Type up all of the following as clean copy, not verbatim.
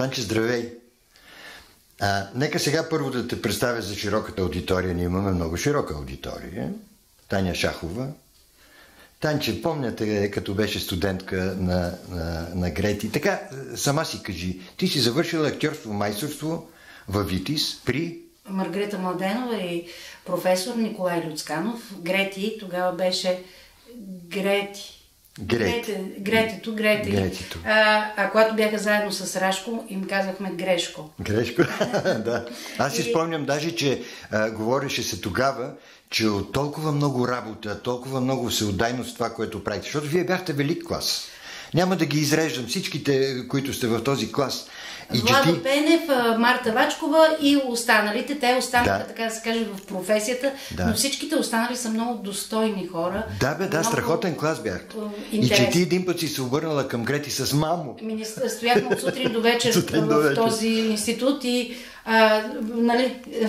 Танче, здравей! Нека сега първо да те представя за широката аудитория. Ние имаме много широка аудитория. Таня Шахова. Танче, помняте, като беше студентка на Грети. Така, сама си кажи, ти си завършила актьорство майсторство във ВИТИС при... Маргарита Младенова и професор Николай Люцканов. Грети тогава беше Гретито. А когато бяха заедно с Рашко, им казахме Грешко. Грешко, да. Аз си спомням даже, че говореше се тогава, че от толкова много работа, толкова много всеотдайност това, което правите, защото вие бяхте велик клас. Няма да ги изреждам всичките, които сте в този клас. Владо Пенев, Марта Вачкова и останалите. Те останаха, така да се каже, в професията, но всичките останали са много достойни хора. Да, страхотен клас бяхте. И че ти един път си се обърнала към Грети с мамо. Стояхме от сутрин до вечер в този институт и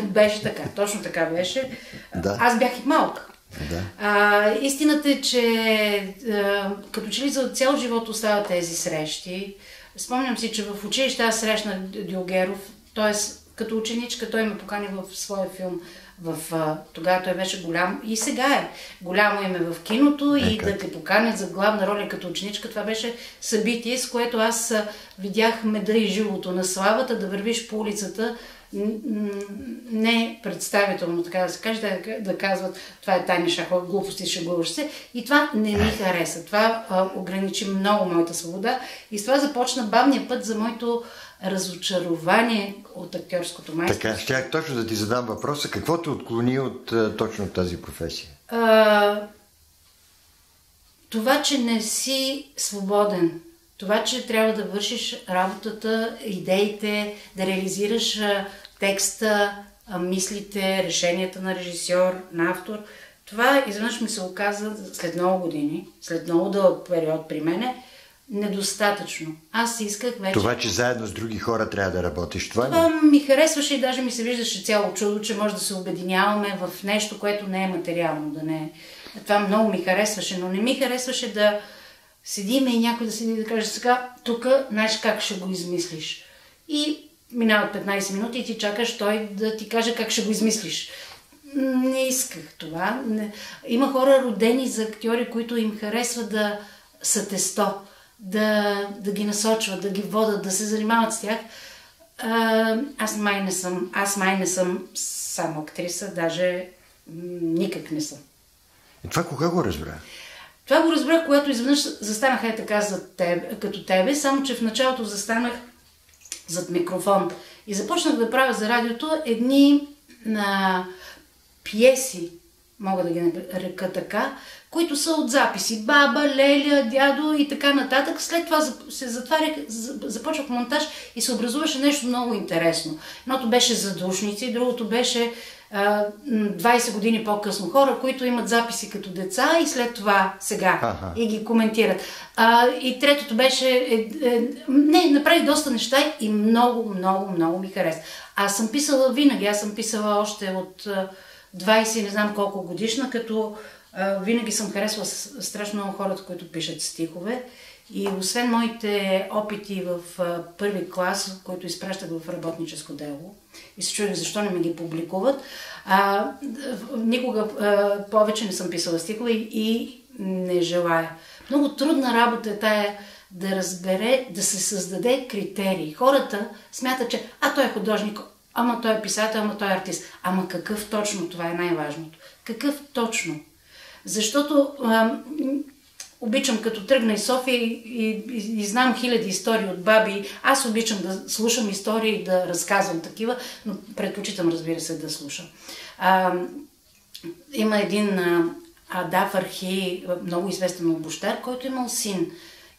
беше така, точно така беше. Да. Аз бях и малка. Да. Истината е, че като че ли за цял живот остават тези срещи. Спомням си, че в училище аз срещнах Дилгеров, т.е. като ученичка той ме покани в своя филм. Тогава той беше голям и сега е голямо име в киното и да те поканят за главна роля като ученичка, това беше събитие, с което аз видях меда и живото на славата, да вървиш по улицата не представително, така да се каже, да казват това е Таня Шахова, глупости, шегуваш се. И това не ми хареса. Това ограничи много моята свобода и с това започна бавния път за моето разочарование от актьорското майсторство. Така, щях точно да ти задам въпроса. Какво те отклони от точно тази професия? Това, че не си свободен. Това, че трябва да вършиш работата, идеите, да реализираш текста, мислите, решенията на режисьор, на автор. Това изведнъж ми се оказа след много години, след много дълъг период при мене, недостатъчно. Аз исках вече... Това, че заедно с други хора трябва да работиш, това ми харесваше и даже ми се виждаше цяло чудо, че може да се обединяваме в нещо, което не е материално. Да не е. Това много ми харесваше, но не ми харесваше да седиме и някой да седи и да каже сега, тук, знаеш как ще го измислиш. И минават 15 минути и ти чакаш той да ти каже как ще го измислиш. Не исках това. Има хора родени за актьори, които им харесва да са тесто, да ги насочват, да ги водят, да се занимават с тях. Аз май не съм само актриса, даже никак не съм. И това кога го разбра? Това го разбрах, когато изведнъж застанах така като тебе, само че в началото застанах зад микрофон и започнах да правя за радиото едни пиеси, мога да ги нарека така, които са от записи. Баба, леля, дядо и така нататък. След това се затварях, започвах монтаж и се образуваше нещо много интересно. Едното беше задушници, другото беше 20 години по-късно хора, които имат записи като деца и след това сега и ги коментират. И третото беше... направих доста неща и много ми хареса. Аз съм писала винаги. Аз съм писала още от 20 не знам колко годишна, като винаги съм харесвала страшно много хората, които пишат стихове. И освен моите опити в първи клас, които изпращах в работническо дело, и се чудих защо не ме ги публикуват, никога повече не съм писала стихове и не желая. Много трудна работа е тая да разбере, да се създаде критерии. Хората смятат, че той е художник, ама той е писател, ама той е артист. Ама какъв точно? Това е най-важното. Какъв точно? Защото обичам като тръгна из София и знам хиляди истории от баби. Аз обичам да слушам истории и да разказвам такива, но предпочитам, разбира се, да слушам. Има един Даф Архи, много известен обущар, който имал син.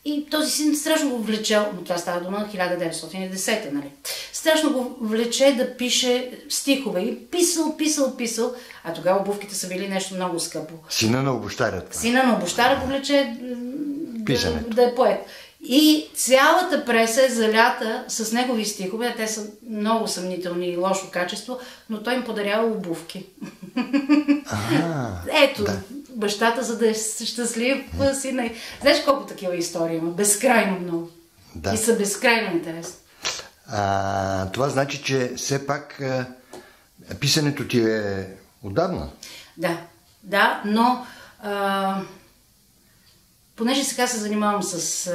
И този син страшно го влече, но това става дума на 1910, нали? Страшно го влече да пише стихове. И писал, а тогава обувките са били нещо много скъпо. Сина на обущаря. Сина на обущаря го влече да е поет. И цялата преса е залята с негови стихове, те са много съмнителни и лошо качество, но той им подарява обувки. Ето, бащата, за да е щастлив сина. Знаеш колко такива истории има? Безкрайно много. Да. И са безкрайно интересни. Това значи, че все пак писането ти е отдавна. Да, но понеже сега се занимавам с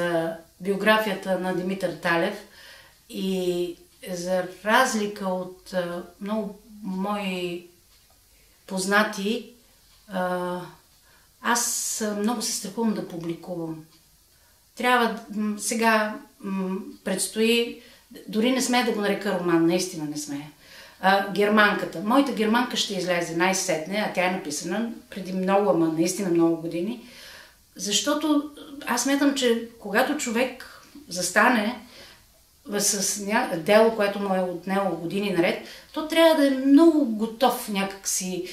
биографията на Димитър Талев и за разлика от много мои познати, аз много се страхувам да публикувам. Сега предстои, дори не смея да го нарека роман, наистина не смея. Германката. Моята германка ще излезе най-сетне, а тя е написана преди много, ама наистина много години. Защото аз смятам, че когато човек застане с дело, което му е отнело години наред, то трябва да е много готов някакси,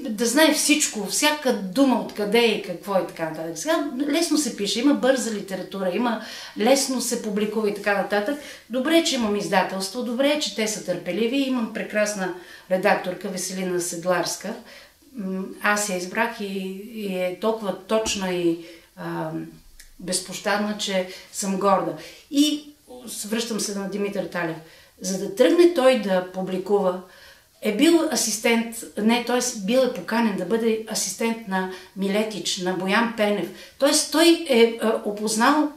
да знае всичко, всяка дума откъде и какво и така нататък. Сега лесно се пише, има бърза литература, лесно се публикува и така нататък. Добре е, че имам издателство, добре е, че те са търпеливи. Имам прекрасна редакторка Веселина Седларска. Аз я избрах и е толкова точна и безпощадна, че съм горда. И връщам се на Димитър Талев. За да тръгне той да публикува, е бил асистент, бил е поканен да бъде асистент на Милетич, на Боян Пенев. Тоест той е опознал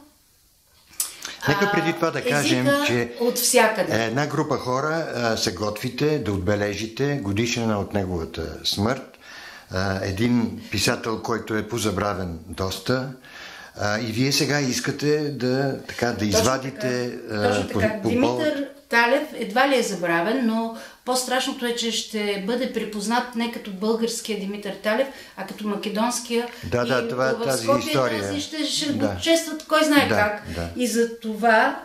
Нека преди това да кажем, че от всякъде. Една група хора се готвите да отбележите годишнина от неговата смърт. Един писател, който е позабравен доста. И вие сега искате да извадите... Точно така. Димитър Талев едва ли е забравен, но по-страшното е, че ще бъде припознат не като българския Димитър Талев, а като македонския. Това е тази история. Ще го честват кой знае как. И за това...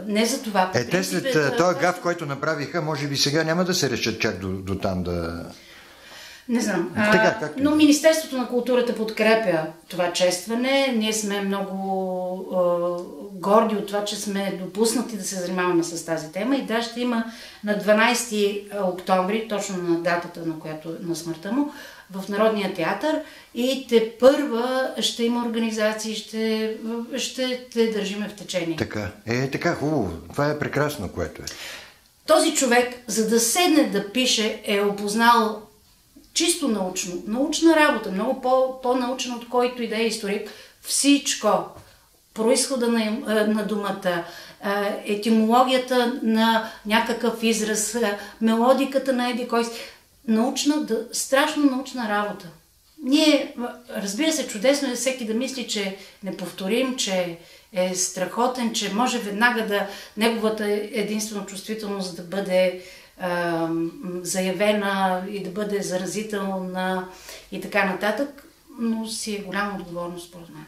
не за това. Те след този гаф, който направиха, може би сега няма да се решат чак до там да... Не знам. Но Министерството на културата подкрепя това честване. Ние сме много горди от това, че сме допуснати да се занимаваме с тази тема. И ще има на 12 октомври, точно на датата на смъртта му, в Народния театър. И тепърва ще има организации, ще те държиме в течение. Така, хубаво. Това е прекрасно, което е. Този човек, за да седне да пише, е опознал чисто научна работа, много по-научна от който и да е историк. Всичко. Произхода на думата, етимологията на някакъв израз, мелодиката на еди кой. Страшно научна работа. Ние, разбира се, чудесно е всеки да мисли, че е неповторим, че е страхотен, че може веднага неговата единствено чувствителност да бъде заявена и да бъде заразителна и така нататък, но си е голяма отговорност според мен.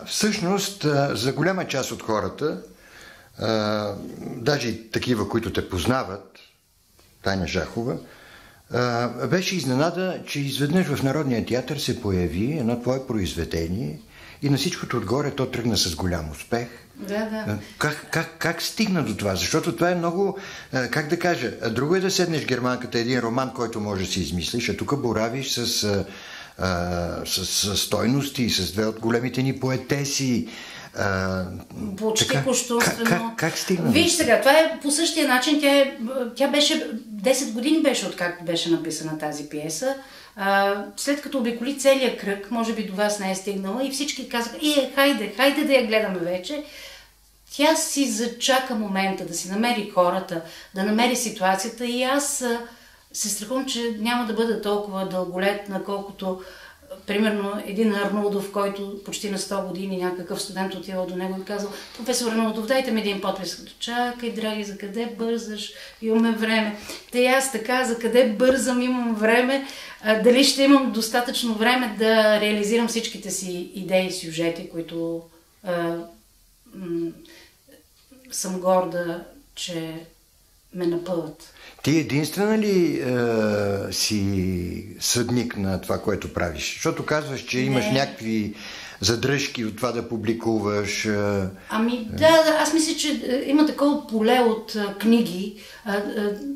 Всъщност, за голяма част от хората, даже и такива, които те познават, Таня Шахова, беше изненада, че изведнъж в Народния театър се появи едно твое произведение и на всичкото отгоре то тръгна с голям успех. Да. Как стигна до това? Защото това е много, как да кажа, друго е да седнеш германката, един роман, който може да си измислиш, а тук боравиш с стойности, с две от големите ни поетеси. Почти кощунствено. Как стигна? Виж сега, това е по същия начин. Тя беше 10 години беше откакто беше написана тази пиеса. След като обиколи целия кръг, може би до вас не е стигнала и всички казаха, хайде да я гледаме вече. Тя си зачака момента да си намери хората, да намери ситуацията и аз се страхувам, че няма да бъда толкова дълголетна, колкото примерно един Арнолдов, който почти на 100 години някакъв студент отивал до него и казал: професор Арнолдов, дайте ми един подпис. Чакай, драги, за къде бързаш? Имаме време. Те аз така, за къде бързам, имам време. Дали ще имам достатъчно време да реализирам всичките си идеи и сюжети, които съм горда, че ме напъват. Ти единствена ли си съдник на това, което правиш? Защото казваш, че имаш някакви задръжки от това да публикуваш. Аз мисля, че има такова поле от книги,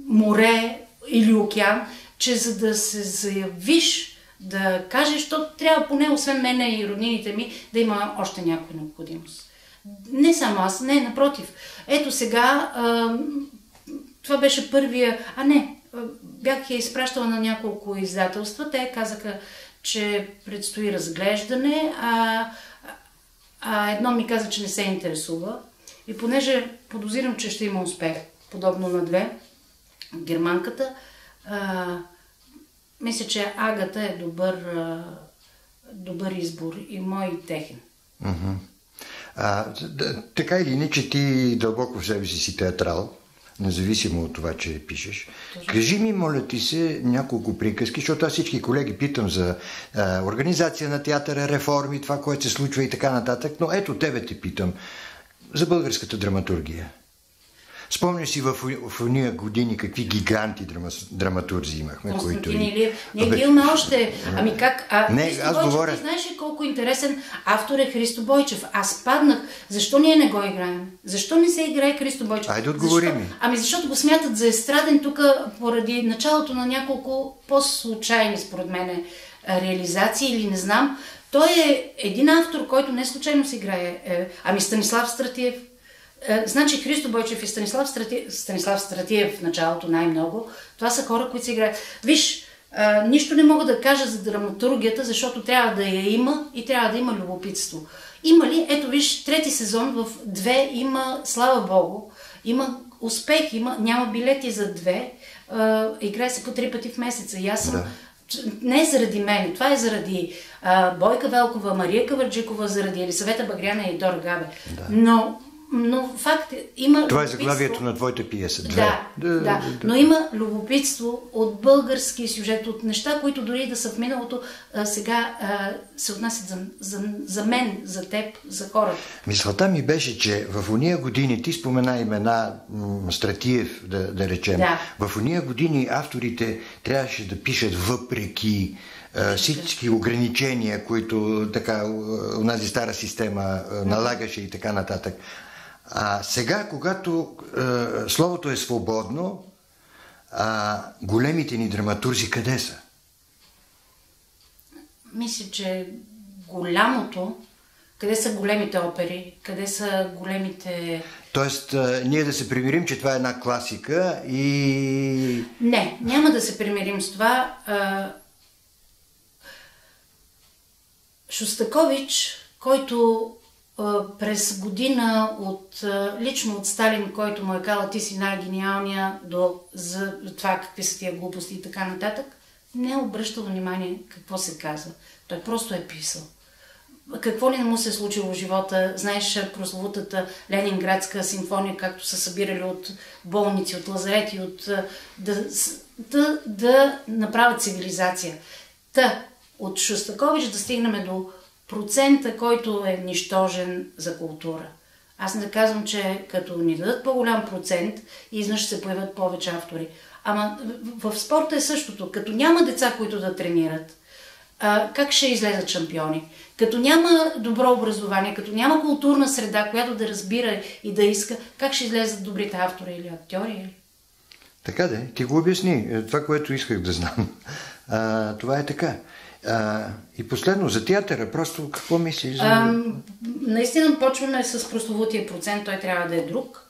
море или океан, че за да се заявиш, да кажеш, то трябва поне освен мене и роднините ми да има още някаква необходимост. Не само аз, не, напротив. Ето сега, това беше първия... бях я изпращала на няколко издателства. Те казаха, че предстои разглеждане, а едно ми каза, че не се интересува. И понеже подозирам, че ще има успех, подобно на две, германката, мисля, че Агата е добър избор, и мой, и техен. Така или иначе, ти дълбоко в себе си театрал, независимо от това, че пишеш. Кажи ми, моля ти се, няколко приказки, защото аз всички колеги питам за организация на театъра, реформи, това, което се случва и така нататък, но ето тебе те питам за българската драматургия. Спомняш си в уния години какви гиганти драматурзи имахме, които... Ние имаме още... Ами как... аз говоря... Ти знаеш ли колко интересен автор е Христо Бойчев? Аз паднах. Защо ние не го играем? Защо не се играе Христо Бойчев? Айде отговори ми. Защото го смятат за естраден тук поради началото на няколко по-случайни, според мен, реализации или не знам. Той е един автор, който не случайно се играе. Станислав Стратиев. Значи Христо Бойчев и Станислав Стратиев в началото най-много. Това са хора, които се играят. Виж, нищо не мога да кажа за драматургията, защото трябва да я има и трябва да има любопитство. Има ли? Ето виж, трети сезон в 2 има, слава Богу, има успех, няма билети за 2, играе се по 3 пъти в месеца. И аз съм... Не е заради мен, това е заради Бойка Велкова, Мария Кавърджикова, заради Елисавета Багряна и Дора Габе. Но факт има... Това е заглавието на твоята пиеса. Да. Но има любопитство от български сюжет, от неща, които дори да са в миналото, сега се отнасят за мен, за теб, за хората. Мисълта ми беше, че в уния години, ти спомена имена Стратиев, да речем, в уния години авторите трябваше да пишат въпреки всички ограничения, които така онази стара система налагаше и така нататък. А сега, когато словото е свободно, големите ни драматурзи къде са? Мисля, че голямото... Къде са големите опери? Къде са големите... Тоест, ние да се примирим, че това е една класика и... Не, няма да се примирим с това. Шостакович, който през година лично от Сталин, който му е казал, ти си най-гениалния, за това какви са тия глупости и така нататък, не е обръщал внимание какво се казва. Той просто е писал. Какво ли не му се е случило в живота? Знаеш прословутата Ленинградска симфония, както са събирали от болници, от лазарети, да направят цивилизация. От Шостакович да стигнем до процента, който е нищожен за култура. Аз не казвам, че като ни дадат по-голям процент, изнъж се появят повече автори. Ама в спорта е същото. Като няма деца, които да тренират, как ще излезат шампиони? Като няма добро образование, като няма културна среда, която да разбира и да иска, как ще излезат добрите автори или актьори? Така де, ти го обясни. Това, което исках да знам. Това е така. И последно, за театъра, просто какво мислиш? Наистина почваме с прословутия процент, той трябва да е друг.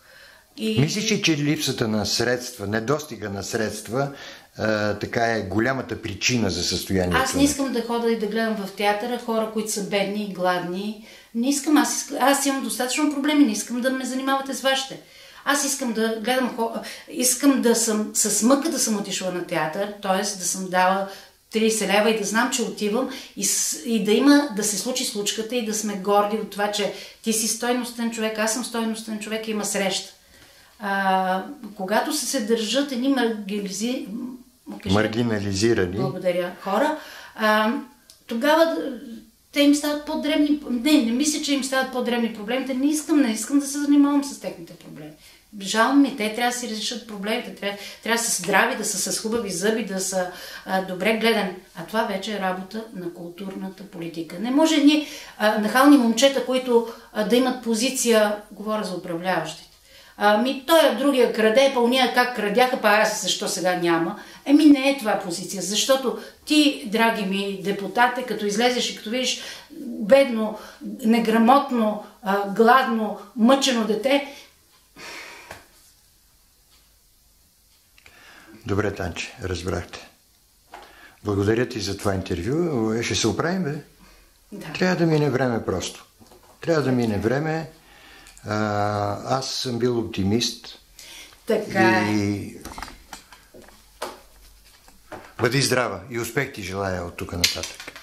Мислиш ли, че липсата на средства, недостига на средства, така е голямата причина за състоянието? Аз не искам да ходя и да гледам в театъра хора, които са бедни и гладни. Не искам, аз имам достатъчно проблеми, не искам да ме занимавате с вашите. Аз искам да гледам искам да съм с мъка да съм отишла на театър, т.е. да съм дала 30 лева и да знам, че отивам и да се случи случката и да сме горди от това, че ти си стойностен човек, аз съм стойностен човек и има среща. Когато се държат едни маргинализирани благодаря, хора, тогава те им стават по-дребни... Не мисля, че им стават по-дребни проблемите. Не искам да се занимавам с техните проблеми. Жал ми, те трябва да си разрешат проблемите, трябва да са здрави, да са с хубави зъби, да са добре гледани. А това вече е работа на културната политика. Не може нахални момчета, които да имат позиция, говоря за управляващите, Той другия краде, па уния как крадяха, па аз защо сега няма. Не е това позиция, защото ти, драги ми депутати, като излезеш и като видиш бедно, неграмотно, гладно, мъчено дете. Добре, Танче, разбрахте. Благодаря ти за това интервю. Ще се оправим, бе? Да. Трябва да мине време просто. Трябва да мине време. Аз съм бил оптимист. Така и... Бъди здрава и успех ти желая от тук нататък.